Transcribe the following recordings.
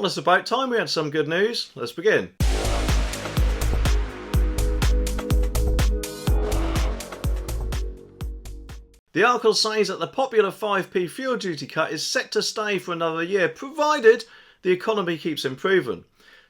Well, it's about time we had some good news. Let's begin. The article says that the popular 5p fuel duty cut is set to stay for another year, provided the economy keeps improving.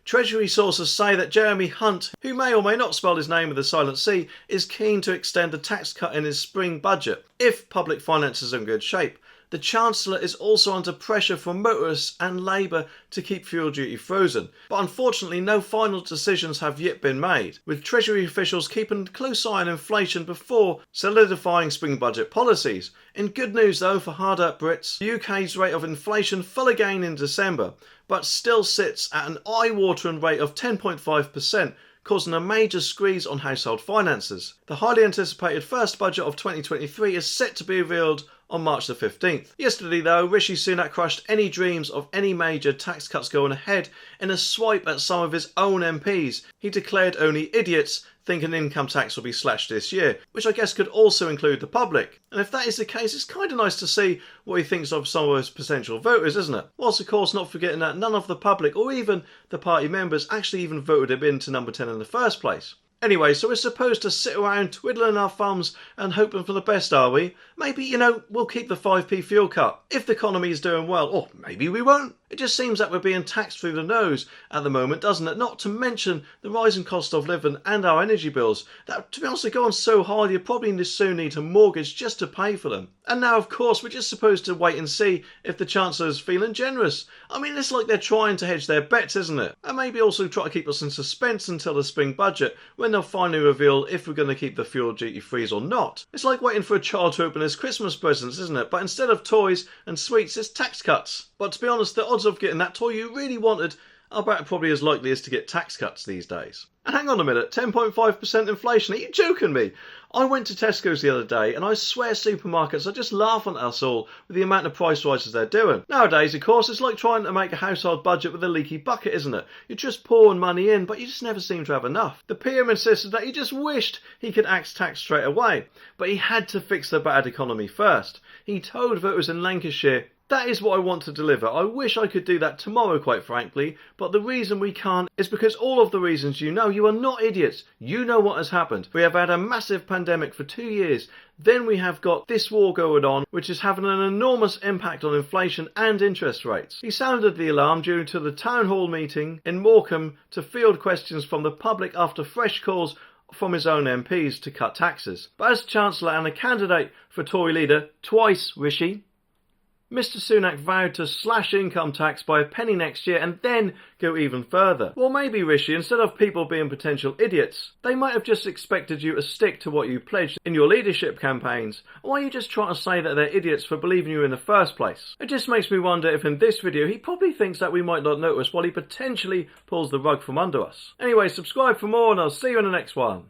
Treasury sources say that Jeremy Hunt, who may or may not spell his name with a silent C, is keen to extend the tax cut in his spring budget, if public finances are in good shape. The Chancellor is also under pressure from motorists and Labour to keep fuel duty frozen, but unfortunately no final decisions have yet been made, with Treasury officials keeping a close eye on inflation before solidifying spring budget policies. In good news though for hard-up Brits, the UK's rate of inflation fell again in December, but still sits at an eye-watering rate of 10.5%, causing a major squeeze on household finances. The highly anticipated first budget of 2023 is set to be revealed on March the 15th. Yesterday though, Rishi Sunak crushed any dreams of any major tax cuts going ahead in a swipe at some of his own MPs. He declared only idiots thinking income tax will be slashed this year, which I guess could also include the public. And if that is the case, it's kind of nice to see what he thinks of some of his potential voters, isn't it? Whilst of course not forgetting that none of the public or even the party members actually even voted him into number 10 in the first place. Anyway, so we're supposed to sit around twiddling our thumbs and hoping for the best, are we? Maybe, we'll keep the 5p fuel cut if the economy is doing well, or maybe we won't. It just seems that we're being taxed through the nose at the moment, doesn't it? Not to mention the rising cost of living and our energy bills that, to be honest, are going so hard you probably soon need a mortgage just to pay for them. And now, of course, we're just supposed to wait and see if the Chancellor's feeling generous. I mean, it's like they're trying to hedge their bets, isn't it? And maybe also try to keep us in suspense until the spring budget, when they'll finally reveal if we're going to keep the fuel duty freeze or not. It's like waiting for a child to open his Christmas presents, isn't it? But instead of toys and sweets, it's tax cuts. But to be honest, the odds of getting that toy you really wanted are about probably as likely as to get tax cuts these days. And hang on a minute, 10.5% inflation, are you joking me? I went to Tesco's the other day and I swear supermarkets are just laughing at us all with the amount of price rises they're doing. Nowadays, of course, it's like trying to make a household budget with a leaky bucket, isn't it? You're just pouring money in, but you just never seem to have enough. The PM insisted that he just wished he could axe tax straight away, but he had to fix the bad economy first. He told voters in Lancashire, "That is what I want to deliver. I wish I could do that tomorrow, quite frankly, but the reason we can't is because all of the reasons you are not idiots. You know what has happened. We have had a massive pandemic for 2 years. Then we have got this war going on, which is having an enormous impact on inflation and interest rates." He sounded the alarm during the town hall meeting in Morecambe to field questions from the public after fresh calls from his own MPs to cut taxes. But as Chancellor and a candidate for Tory leader twice, Rishi, Mr Sunak vowed to slash income tax by a penny next year and then go even further. Well, maybe, Rishi, instead of people being potential idiots, they might have just expected you to stick to what you pledged in your leadership campaigns. Or are you just trying to say that they're idiots for believing you in the first place? It just makes me wonder if in this video he probably thinks that we might not notice while he potentially pulls the rug from under us. Anyway, subscribe for more and I'll see you in the next one.